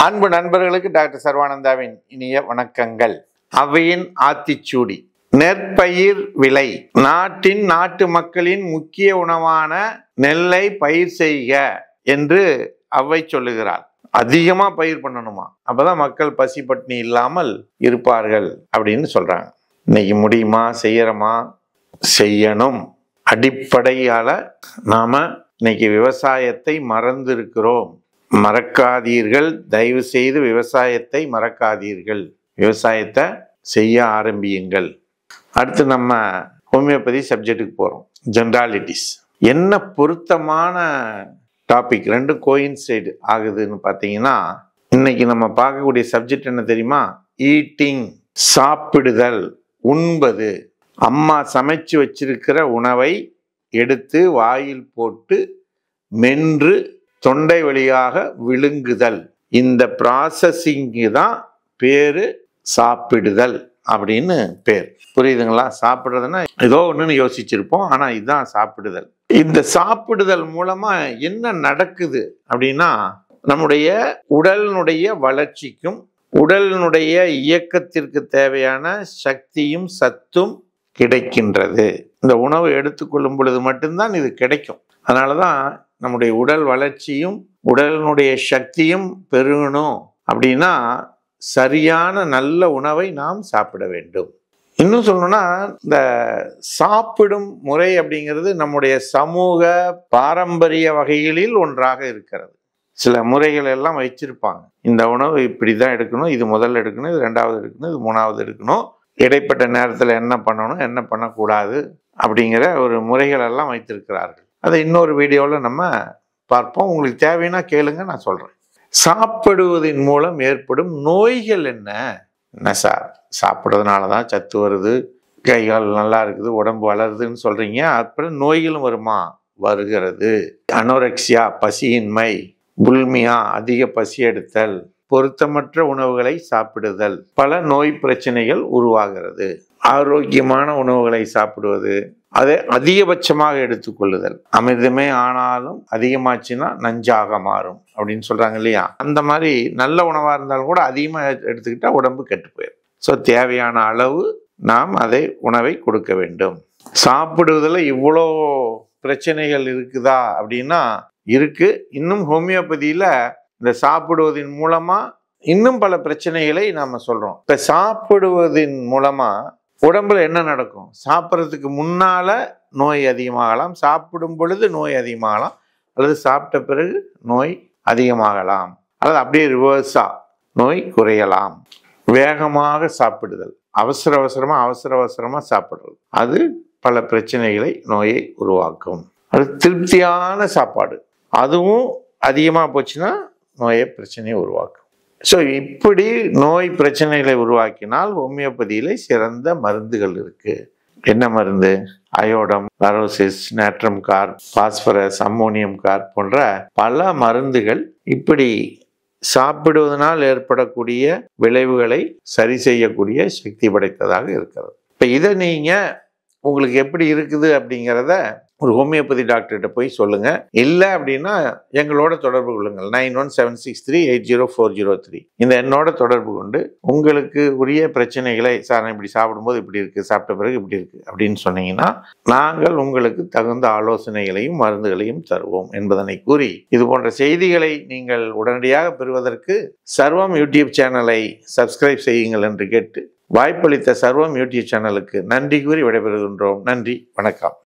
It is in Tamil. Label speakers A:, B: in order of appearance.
A: அன்பு நண்பர்களுக்கு டாக்டர் சர்வானந்தாவின் இனிய வணக்கங்கள். அவையின் ஆத்திச்சூடி. நெற்பயிர் விலை. நாட்டு மக்களின் முக்கிய உணவான நெல்லை பயிர் செய்க என்று அவை சொல்லுகிறார். அதிகமா பயிர் பண்ணணுமா, அப்பதான் மக்கள் பசி பட்டினி இல்லாமல் இருப்பார்கள் அப்படின்னு சொல்றாங்க. இன்னைக்கு முடியுமா? செய்யறோமா? செய்யணும். அடிப்படையால நாம இன்னைக்கு விவசாயத்தை மறந்து இருக்கிறோம். மறக்காதீர்கள், தயவு செய்து விவசாயத்தை மறக்காதீர்கள். விவசாயத்தை செய்ய ஆரம்பியுங்கள். அடுத்து நம்ம ஹோமியோபதி சப்ஜெக்டுக்கு போறோம். ஜெனராலிட்டிஸ். என்ன பொருத்தமான டாபிக், ரெண்டும் கோயின்சைடு ஆகுதுன்னு பார்த்தீங்கன்னா, இன்னைக்கு நம்ம பார்க்கக்கூடிய சப்ஜெக்ட் என்ன தெரியுமா? ஈட்டிங், சாப்பிடுதல், உண்பது. அம்மா சமைச்சு வச்சிருக்கிற உணவை எடுத்து வாயில் போட்டு மென்று தொண்டை வழியாக விழுங்குதல். இந்த ப்ராசஸிங்கு தான் பேரு சாப்பிடுதல் அப்படின்னு பேர். புரியுதுங்களா? சாப்பிடுறதுன்னா ஏதோ ஒண்ணுன்னு யோசிச்சிருப்போம், ஆனா இதுதான் சாப்பிடுதல். இந்த சாப்பிடுதல் மூலமா என்ன நடக்குது அப்படின்னா, நம்முடைய உடலினுடைய வளர்ச்சிக்கும் உடலினுடைய இயக்கத்திற்கு தேவையான சக்தியும் சத்தும் கிடைக்கின்றது. இந்த உணவை எடுத்துக்கொள்ளும் பொழுது மட்டும்தான் இது கிடைக்கும். அதனாலதான் நம்முடைய உடல் வளர்ச்சியும் உடலினுடைய சக்தியும் பெருகணும் அப்படின்னா சரியான நல்ல உணவை நாம் சாப்பிட வேண்டும். இன்னும் சொல்லணும்னா, இந்த சாப்பிடும் முறை அப்படிங்கிறது நம்முடைய சமூக பாரம்பரிய வகைகளில் ஒன்றாக இருக்கிறது. சில முறைகள் எல்லாம் வச்சிருப்பாங்க. இந்த உணவு இப்படிதான் எடுக்கணும், இது முதல்ல எடுக்கணும், இது ரெண்டாவது எடுக்கணும், இது மூணாவது எடுக்கணும், இடைப்பட்ட நேரத்தில் என்ன பண்ணணும், என்ன பண்ணக்கூடாது அப்படிங்கிற ஒரு முறைகள் எல்லாம் வைத்திருக்கிறார்கள். அதை இன்னொரு வீடியோவில் நம்ம பார்ப்போம். உங்களுக்கு தேவைன்னா கேளுங்க, நான் சொல்கிறேன். சாப்பிடுவதன் மூலம் ஏற்படும் நோய்கள் என்ன சார்? சாப்பிட்றதுனால தான் சத்து வருது, கைகால் நல்லா இருக்குது, உடம்பு வளருதுன்னு சொல்கிறீங்க. அப்புறம் நோய்களும் வருமா? வருகிறது. அனோரெக்சியா, பசியின்மை, புல்மியா, அதிக பசி எடுத்தல், பொருத்தமற்ற உணவுகளை சாப்பிடுதல், பல நோய் பிரச்சனைகள் உருவாகிறது. ஆரோக்கியமான உணவுகளை சாப்பிடுவது, அதை அதிகபட்சமாக எடுத்துக்கொள்ளுதல். அமிர்தமே ஆனாலும் அதிகமாச்சுன்னா நஞ்சாக மாறும் அப்படின்னு சொல்றாங்க இல்லையா? அந்த மாதிரி நல்ல உணவா இருந்தாலும் கூட அதிகமாக எடுத்துக்கிட்டா உடம்பு கெட்டு போயிடும். ஸோ தேவையான அளவு நாம் அதை உணவை கொடுக்க வேண்டும். சாப்பிடுவதில் இவ்வளோ பிரச்சனைகள் இருக்குதா அப்படின்னா இருக்கு. இன்னும் ஹோமியோபதியில இந்த சாப்பிடுவதன் மூலமா இன்னும் பல பிரச்சனைகளை நாம சொல்றோம். இப்ப சாப்பிடுவதன் மூலமா உடம்புல என்ன நடக்கும்? சாப்பிட்றதுக்கு முன்னால நோய் அதிகமாகலாம், சாப்பிடும் பொழுது நோய் அதிகமாகலாம், அல்லது சாப்பிட்ட பிறகு நோய் அதிகமாகலாம், அல்லது அப்படியே ரிவர்ஸா நோய் குறையலாம். வேகமாக சாப்பிடுதல், அவசர அவசரமா சாப்பிடுறது, அது பல பிரச்சனைகளை, நோயை உருவாக்கும். அது திருப்தியான சாப்பாடு, அதுவும் அதிகமாக போச்சுன்னா நோயை பிரச்சனையை உருவாக்கும். ஸோ இப்படி நோய் பிரச்சனைகளை உருவாக்கினால் ஹோமியோபதியில சிறந்த மருந்துகள் இருக்கு. என்ன மருந்து? அயோடம், லரோசிஸ், natrum carb, phosphorus, ammonium carb போன்ற பல மருந்துகள் இப்படி சாப்பிடுவதனால் ஏற்படக்கூடிய விளைவுகளை சரி செய்யக்கூடிய சக்தி படைத்ததாக இருக்கிறது. இப்போ இதை நீங்க உங்களுக்கு எப்படி இருக்குது அப்படிங்கிறத ஒரு ஹோமியோபதி டாக்டர்கிட்ட போய் சொல்லுங்க. இல்லை அப்படின்னா எங்களோட தொடர்பு கொள்ளுங்கள். 9176380403 இந்த எண்ணோட தொடர்பு கொண்டு உங்களுக்கு உரிய பிரச்சனைகளை, சார் இப்படி சாப்பிடும்போது இப்படி இருக்கு, சாப்பிட்ட பிறகு இப்படி இருக்கு அப்படின்னு சொன்னீங்கன்னா நாங்கள் உங்களுக்கு தகுந்த ஆலோசனைகளையும் மருந்துகளையும் தருவோம் என்பதனை கூறி, இது போன்ற செய்திகளை நீங்கள் உடனடியாக பெறுவதற்கு சர்வம் யூடியூப் சேனலை சப்ஸ்கிரைப் செய்யுங்கள் என்று கேட்டு, வாய்ப்பளித்த சர்வம் யூடியூப் சேனலுக்கு நன்றி கூறி விடைபெறுகின்றோம். நன்றி, வணக்கம்.